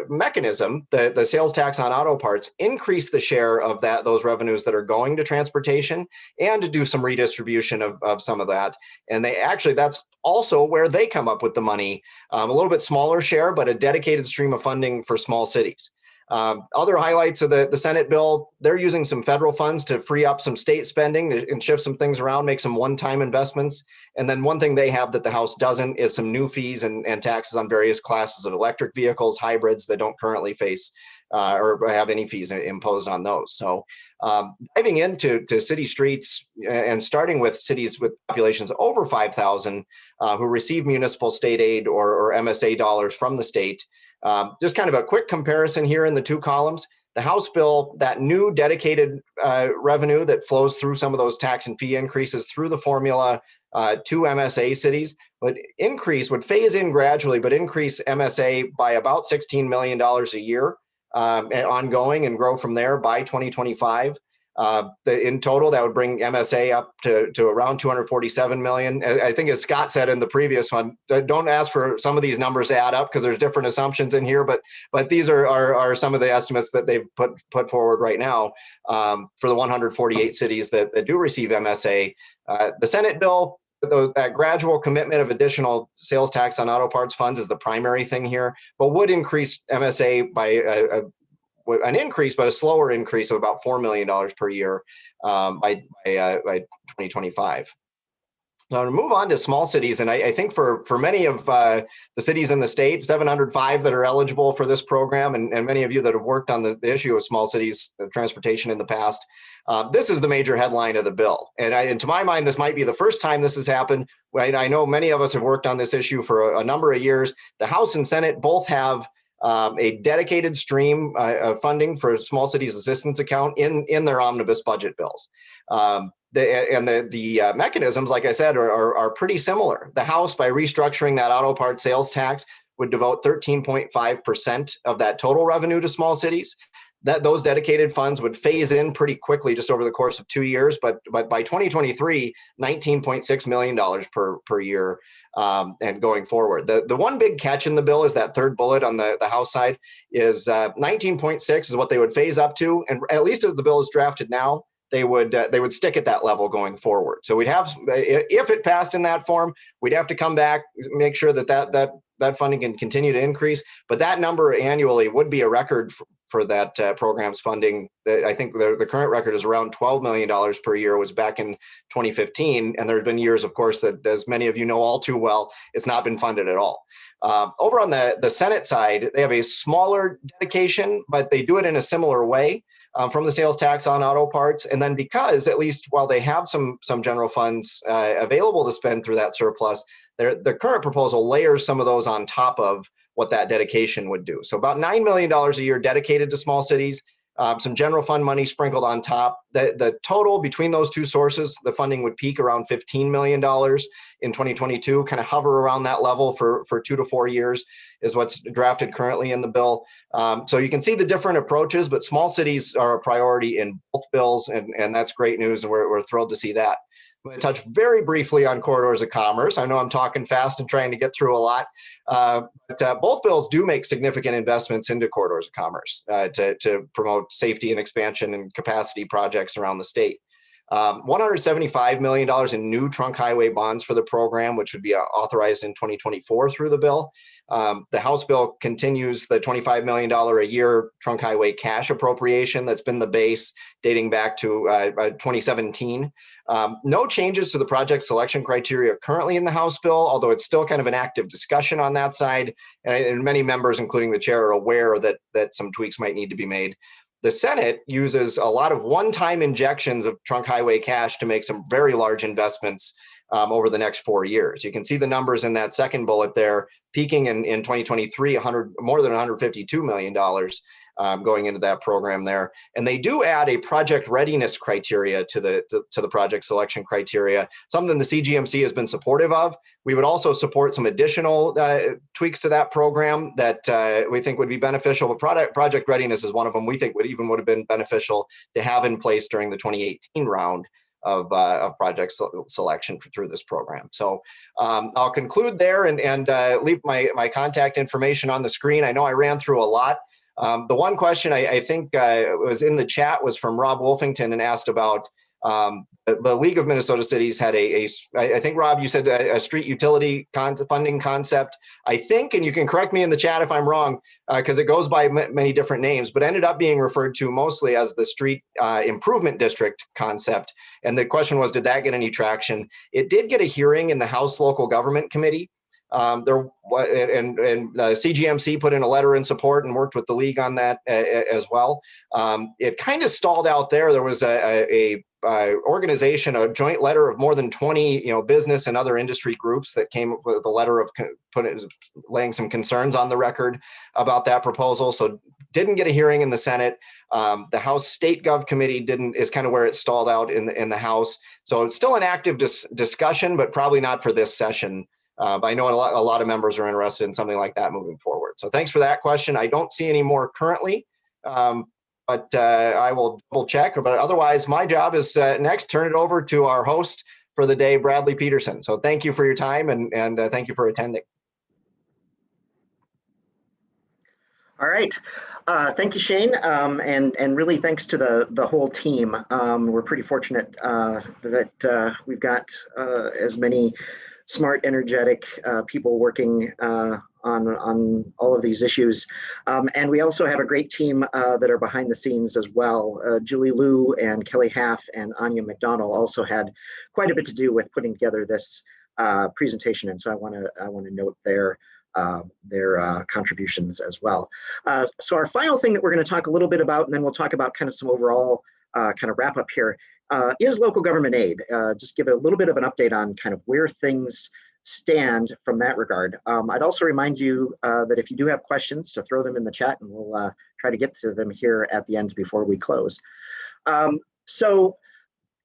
mechanism, the sales tax on auto parts, increase the share of those revenues that are going to transportation and to do some redistribution of some of that. And that's also where they come up with the money, a little bit smaller share, but a dedicated stream of funding for small cities. Other highlights of the Senate bill, they're using some federal funds to free up some state spending and shift some things around, make some one-time investments. And then one thing they have that the House doesn't is some new fees and taxes on various classes of electric vehicles, hybrids that don't currently face or have any fees imposed on those. So diving into city streets and starting with cities with populations over 5,000 who receive municipal state aid or MSA dollars from the state. Just kind of a quick comparison here in the two columns. The House bill, that new dedicated revenue that flows through some of those tax and fee increases through the formula to MSA cities would phase in gradually, but increase MSA by about $16 million a year ongoing and grow from there by 2025. In total, that would bring MSA up to around 247 million. I think, as Scott said in the previous one, don't ask for some of these numbers to add up because there's different assumptions in here. But these are some of the estimates that they've put forward right now for the 148 cities that do receive MSA. The Senate bill, that gradual commitment of additional sales tax on auto parts funds is the primary thing here, but would increase MSA by an increase, but a slower increase of about $4 million per year by 2025. Now to move on to small cities, and I think for many of the cities in the state, 705 that are eligible for this program, and many of you that have worked on the issue of small cities transportation in the past, this is the major headline of the bill. And to my mind, this might be the first time this has happened. I know many of us have worked on this issue for a number of years. The House and Senate both have a dedicated stream of funding for small cities assistance account in their omnibus budget bills. The mechanisms, like I said, are pretty similar. The House, by restructuring that auto part sales tax, would devote 13.5% of that total revenue to small cities. Those dedicated funds would phase in pretty quickly, just over the course of 2 years. But by 2023, $19.6 million per year. And going forward, the one big catch in the bill is that third bullet on the House side is 19.6 is what they would phase up to, and at least as the bill is drafted now, they would stick at that level going forward. So we'd have, if it passed in that form, we'd have to come back, make sure that funding can continue to increase. But that number annually would be a record for that program's funding. I think the current record is around $12 million per year, was back in 2015. And there have been years, of course, that, as many of you know all too well, it's not been funded at all. Over on the Senate side, they have a smaller dedication, but they do it in a similar way. From the sales tax on auto parts. And then, because at least while they have some general funds available to spend through that surplus, the current proposal layers some of those on top of what that dedication would do. So about $9 million a year dedicated to small cities, some general fund money sprinkled on top. The total between those two sources, the funding would peak around $15 million in 2022, kind of hover around that level for 2 to 4 years is what's drafted currently in the bill. So you can see the different approaches, but small cities are a priority in both bills, and that's great news, and we're thrilled to see that. I'm going to touch very briefly on corridors of commerce. I know I'm talking fast and trying to get through a lot, but both bills do make significant investments into corridors of commerce to promote safety and expansion and capacity projects around the state. $175 million in new trunk highway bonds for the program, which would be authorized in 2024 through the bill. The House bill continues the $25 million a year trunk highway cash appropriation that's been the base dating back to 2017. No changes to the project selection criteria currently in the House bill, although it's still kind of an active discussion on that side. And many members, including the chair, are aware that some tweaks might need to be made. The Senate uses a lot of one-time injections of trunk highway cash to make some very large investments over the next 4 years. You can see the numbers in that second bullet there, peaking in 2023, more than $152 million going into that program there. And they do add a project readiness criteria to the project selection criteria, something the CGMC has been supportive of. We would also support some additional tweaks to that program that we think would be beneficial, but project readiness is one of them we think would have been beneficial to have in place during the 2018 round of project selection through this program. So I'll conclude there and leave my contact information on the screen. I know I ran through a lot. The one question I think was in the chat was from Rob Wolfington and asked about the League of Minnesota Cities had I think, Rob, you said a street utility funding concept, I think, and you can correct me in the chat if I'm wrong, because it goes by many different names, but ended up being referred to mostly as the street improvement district concept. And the question was, did that get any traction? It did get a hearing in the House Local Government Committee. CGMC put in a letter in support and worked with the league on that as well. It kind of stalled out there. There was a organization, a joint letter of more than 20, business and other industry groups that came up with a letter of laying some concerns on the record about that proposal. So didn't get a hearing in the Senate. The House State Gov Committee is kind of where it stalled out in the House. So it's still an active discussion, but probably not for this session. But I know a lot of members are interested in something like that moving forward. So thanks for that question. I don't see any more currently, but I will double check. But otherwise, my job is next, turn it over to our host for the day, Bradley Peterson. So thank you for your time and thank you for attending. All right. Thank you, Shane, and really thanks to the whole team. We're pretty fortunate that we've got as many smart, energetic people working on all of these issues. And we also have a great team that are behind the scenes as well. Julie Liu and Kelly Half and Anya McDonald also had quite a bit to do with putting together this presentation. And so I want to note their contributions as well. So our final thing that we're going to talk a little bit about, and then we'll talk about kind of some overall kind of wrap up here, is local government aid. Just give a little bit of an update on kind of where things stand from that regard. I'd also remind you that if you do have questions, to throw them in the chat, and we'll try to get to them here at the end before we close. So,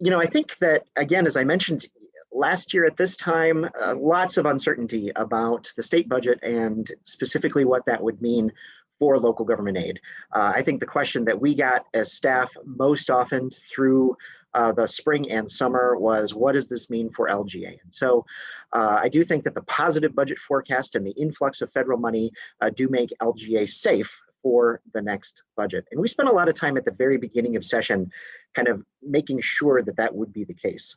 I think that, again, as I mentioned last year at this time, lots of uncertainty about the state budget and specifically what that would mean for local government aid. I think the question that we got as staff most often through the spring and summer was, what does this mean for LGA? And so I do think that the positive budget forecast and the influx of federal money do make LGA safe for the next budget. And we spent a lot of time at the very beginning of session kind of making sure that that would be the case.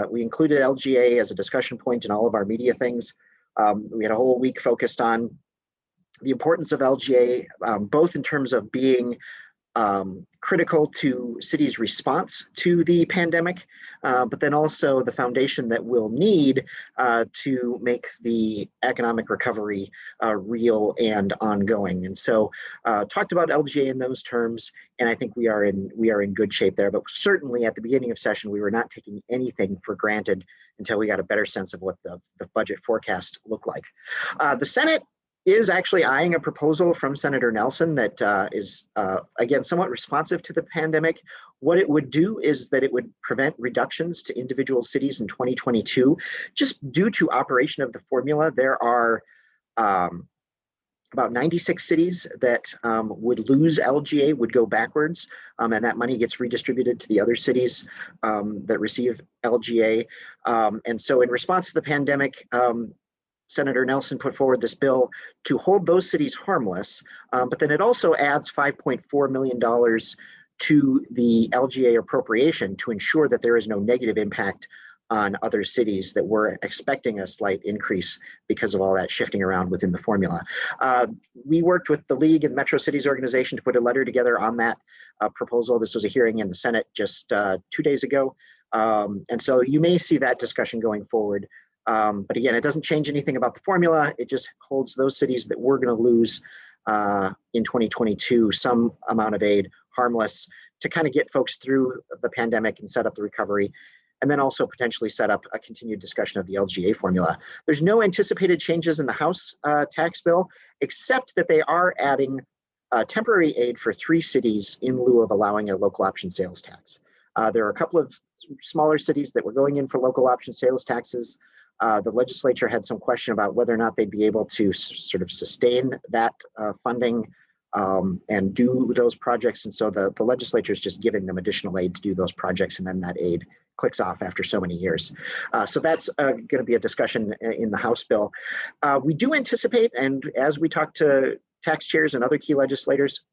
We included LGA as a discussion point in all of our media things. We had a whole week focused on the importance of LGA, both in terms of being critical to cities' response to the pandemic, but then also the foundation that we'll need to make the economic recovery real and ongoing. And so talked about LGA in those terms, and I think we are in good shape there. But certainly at the beginning of session, we were not taking anything for granted until we got a better sense of what the budget forecast looked like. The Senate is actually eyeing a proposal from Senator Nelson that is, again, somewhat responsive to the pandemic. What it would do is that it would prevent reductions to individual cities in 2022. Just due to operation of the formula, there are about 96 cities that would lose LGA, would go backwards, and that money gets redistributed to the other cities that receive LGA. And so in response to the pandemic, Senator Nelson put forward this bill to hold those cities harmless, but then it also adds $5.4 million to the LGA appropriation to ensure that there is no negative impact on other cities that were expecting a slight increase because of all that shifting around within the formula. We worked with the League and Metro Cities organization to put a letter together on that proposal. This was a hearing in the Senate just 2 days ago. And so you may see that discussion going forward. But again, it doesn't change anything about the formula. It just holds those cities that we're going to lose in 2022 some amount of aid harmless to kind of get folks through the pandemic and set up the recovery, and then also potentially set up a continued discussion of the LGA formula. There's no anticipated changes in the House tax bill, except that they are adding temporary aid for 3 cities in lieu of allowing a local option sales tax. There are a couple of smaller cities that were going in for local option sales taxes. The legislature had some question about whether or not they'd be able to sort of sustain that funding and do those projects. And so the legislature is just giving them additional aid to do those projects, and then that aid clicks off after so many years. So that's going to be a discussion in the House bill. We do anticipate, and as we talk to tax chairs and other key legislators,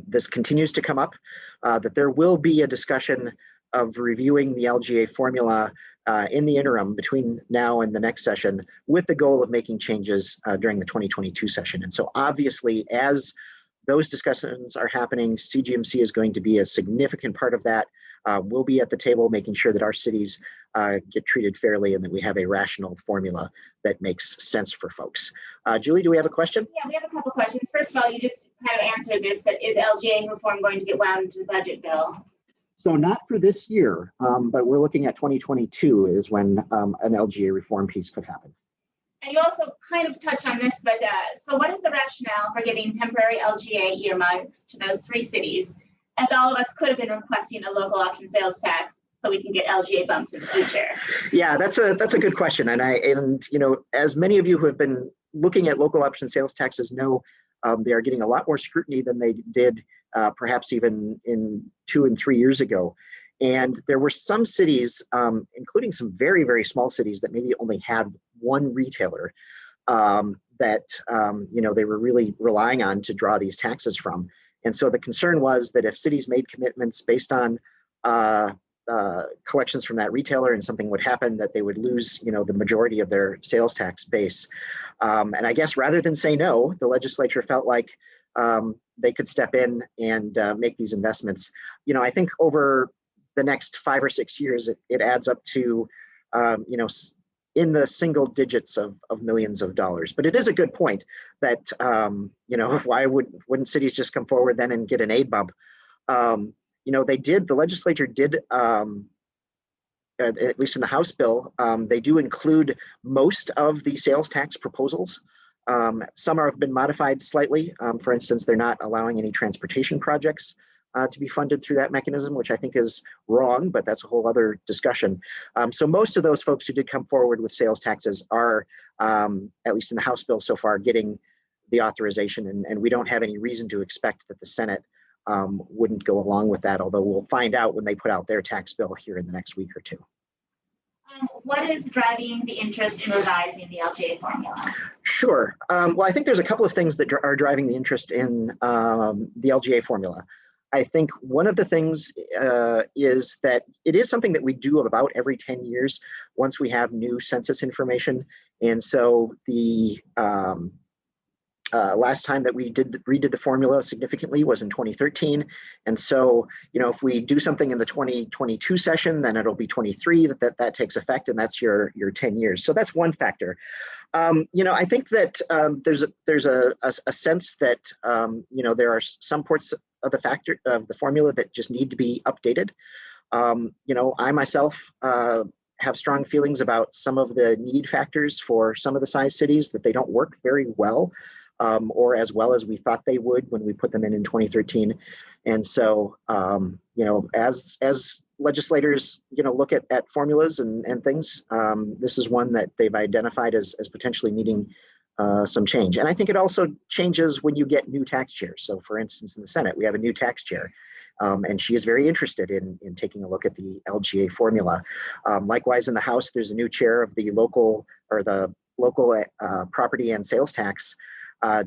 this continues to come up, that there will be a discussion of reviewing the LGA formula in the interim between now and the next session, with the goal of making changes during the 2022 session. And so obviously, as those discussions are happening, CGMC is going to be a significant part of that. We'll be at the table making sure that our cities get treated fairly and that we have a rational formula that makes sense for folks. Julie, do we have a question? Yeah, we have a couple questions. First of all, you just kind of answered this, that is LGA reform going to get wound into the budget bill? So not for this year, but we're looking at 2022 is when an LGA reform piece could happen. And you also kind of touched on this, but so what is the rationale for giving temporary LGA earmarks to those 3 cities, as all of us could have been requesting a local option sales tax so we can get LGA bumps in the future? Yeah, that's a good question. And you know, as many of you who have been looking at local option sales taxes know, they are getting a lot more scrutiny than they did perhaps even in 2 and 3 years ago. And there were some cities, including some very, very small cities, that maybe only had one retailer that you know, they were really relying on to draw these taxes from. And so the concern was that if cities made commitments based on collections from that retailer and something would happen, that they would lose, you know, the majority of their sales tax base. And I guess rather than say no, the legislature felt like they could step in and make these investments. You know, I think over the next 5 or 6 years, it adds up to, you know, in the single digits of millions of dollars. But it is a good point that, you know, why wouldn't cities just come forward then and get an aid bump? You know, the legislature did, at least in the House bill, they do include most of the sales tax proposals. Some have been modified slightly. For instance, they're not allowing any transportation projects to be funded through that mechanism, which I think is wrong, but that's a whole other discussion. So most of those folks who did come forward with sales taxes are, at least in the House bill so far, getting the authorization, and we don't have any reason to expect that the Senate wouldn't go along with that, although we'll find out when they put out their tax bill here in the next week or two. What is driving the interest in revising the LGA formula? Sure. Well, I think there's a couple of things that are driving the interest in the LGA formula. I think one of the things is that it is something that we do about every 10 years once we have new census information. And so the last time that we redid the formula significantly was in 2013. And so, you know, if we do something in the 2022 session, then it'll be 23 that takes effect, and that's your 10 years. So that's one factor. You know, I think that there's a sense that, you know, there are some parts of the formula that just need to be updated. You know, I myself have strong feelings about some of the need factors for some of the size cities, that they don't work very well, or as well as we thought they would when we put them in 2013. And so, as legislators, look at formulas and things, this is one that they've identified as potentially needing some change. And I think it also changes when you get new tax chairs. So for instance, in the Senate, we have a new tax chair. And she is very interested in taking a look at the LGA formula. Likewise, in the House, there's a new chair of the local property and sales tax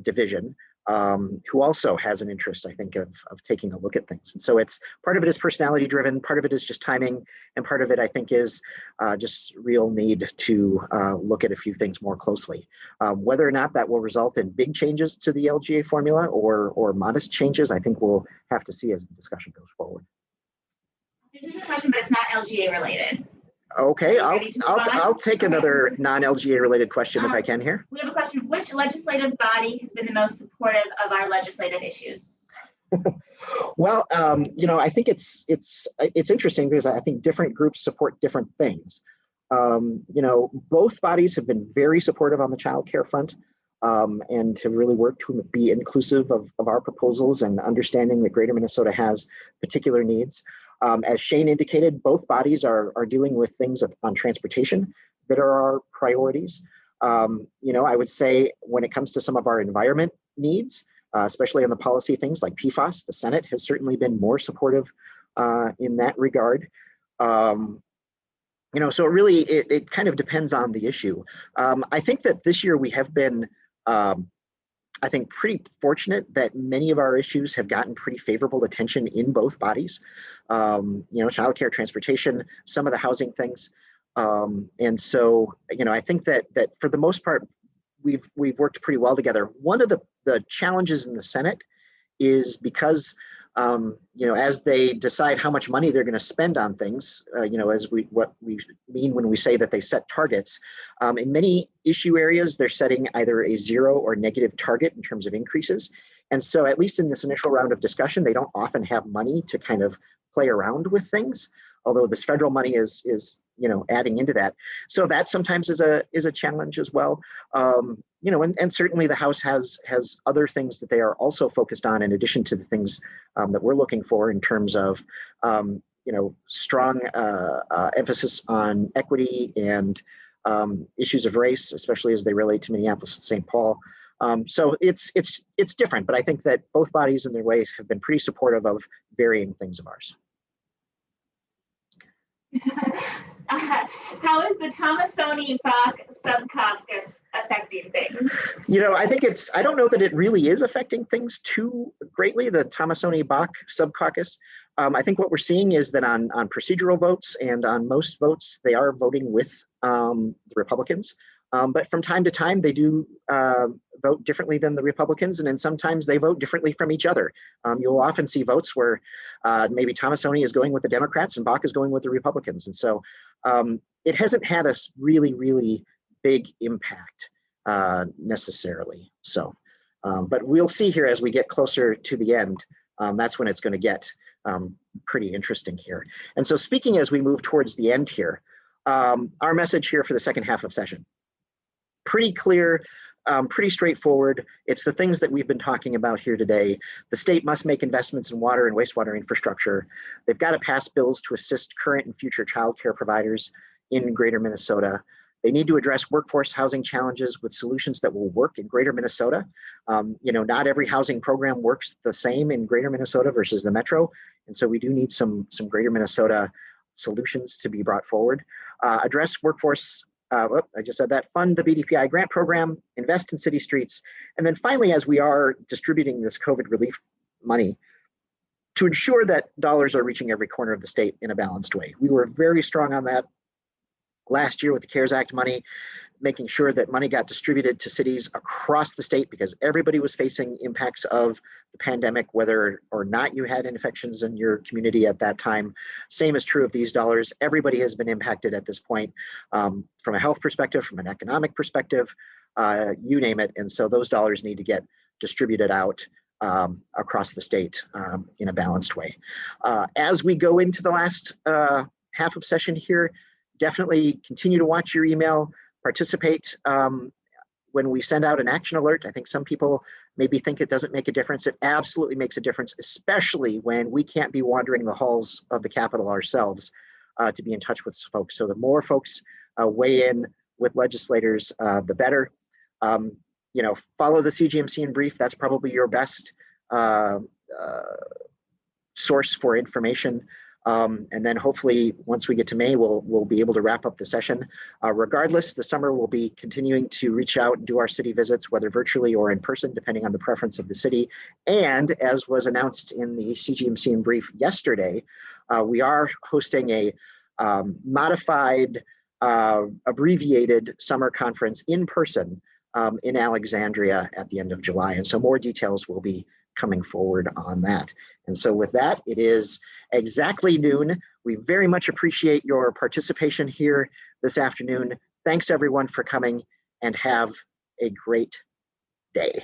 division, who also has an interest, I think, of taking a look at things. And so it's part of it is personality driven, part of it is just timing, and part of it, I think, is just real need to look at a few things more closely. Whether or not that will result in big changes to the LGA formula or modest changes, I think we'll have to see as the discussion goes forward. This is a question, but it's not LGA related. Okay, I'll take another non-LGA related question if I can here. We have a question. Which legislative body has been the most supportive of our legislative issues? Well, I think it's interesting because I think different groups support different things. Both bodies have been very supportive on the child care front, and have really worked to be inclusive of our proposals and understanding that Greater Minnesota has particular needs. As Shane indicated, both bodies are dealing with things on transportation that are our priorities. I would say when it comes to some of our environment needs, especially on the policy things like PFAS, the Senate has certainly been more supportive in that regard. So it really, it kind of depends on the issue. I think that this year we have been, I think, pretty fortunate that many of our issues have gotten pretty favorable attention in both bodies. Childcare, transportation, some of the housing things. And so, I think that for the most part, we've worked pretty well together. One of the challenges in the Senate is because, as they decide how much money they're going to spend on things, what we mean when we say that they set targets, in many issue areas, they're setting either a 0 or negative target in terms of increases. And so at least in this initial round of discussion, they don't often have money to kind of play around with things, although this federal money is adding into that. So that sometimes is a challenge as well. And certainly the House has other things that they are also focused on in addition to the things that we're looking for in terms of strong emphasis on equity and issues of race, especially as they relate to Minneapolis and St. Paul. So it's different, but I think that both bodies in their ways have been pretty supportive of varying things of ours. How is the Thomasoni-Bach subcaucus affecting things? I think I don't know that it really is affecting things too greatly, the Thomasoni-Bach subcaucus. I think what we're seeing is that on procedural votes and on most votes, they are voting with the Republicans. But from time to time, they do vote differently than the Republicans, and then sometimes they vote differently from each other. You'll often see votes where maybe Thomasoni is going with the Democrats and Bach is going with the Republicans. And so it hasn't had a really, really big impact necessarily. So, but we'll see here as we get closer to the end. That's when it's going to get pretty interesting here. And so speaking as we move towards the end here, our message here for the second half of session. Pretty clear, pretty straightforward. It's the things that we've been talking about here today. The state must make investments in water and wastewater infrastructure. They've got to pass bills to assist current and future child care providers in Greater Minnesota. They need to address workforce housing challenges with solutions that will work in Greater Minnesota. Not every housing program works the same in Greater Minnesota versus the Metro. And so we do need some Greater Minnesota solutions to be brought forward. Address workforce I just said that, fund the BDPI grant program, invest in city streets, and then finally, as we are distributing this COVID relief money, to ensure that dollars are reaching every corner of the state in a balanced way. We were very strong on that last year with the CARES Act money, making sure that money got distributed to cities across the state because everybody was facing impacts of the pandemic, whether or not you had infections in your community at that time. Same is true of these dollars. Everybody has been impacted at this point from a health perspective, from an economic perspective, you name it. And so those dollars need to get distributed out across the state in a balanced way. As we go into the last half of session here, definitely continue to watch your email, participate when we send out an action alert. I think some people maybe think it doesn't make a difference. It absolutely makes a difference, especially when we can't be wandering the halls of the Capitol ourselves to be in touch with folks. So the more folks weigh in with legislators, the better. Follow the CGMC in brief. That's probably your best source for information. And then hopefully once we get to May, we'll be able to wrap up the session. Regardless, the summer we'll be continuing to reach out and do our city visits, whether virtually or in person, depending on the preference of the city. And as was announced in the CGMC in brief yesterday, we are hosting a modified, abbreviated summer conference in person in Alexandria at the end of July. And so more details will be coming forward on that. And so with that, it is exactly noon. We very much appreciate your participation here this afternoon. Thanks everyone for coming, and have a great day.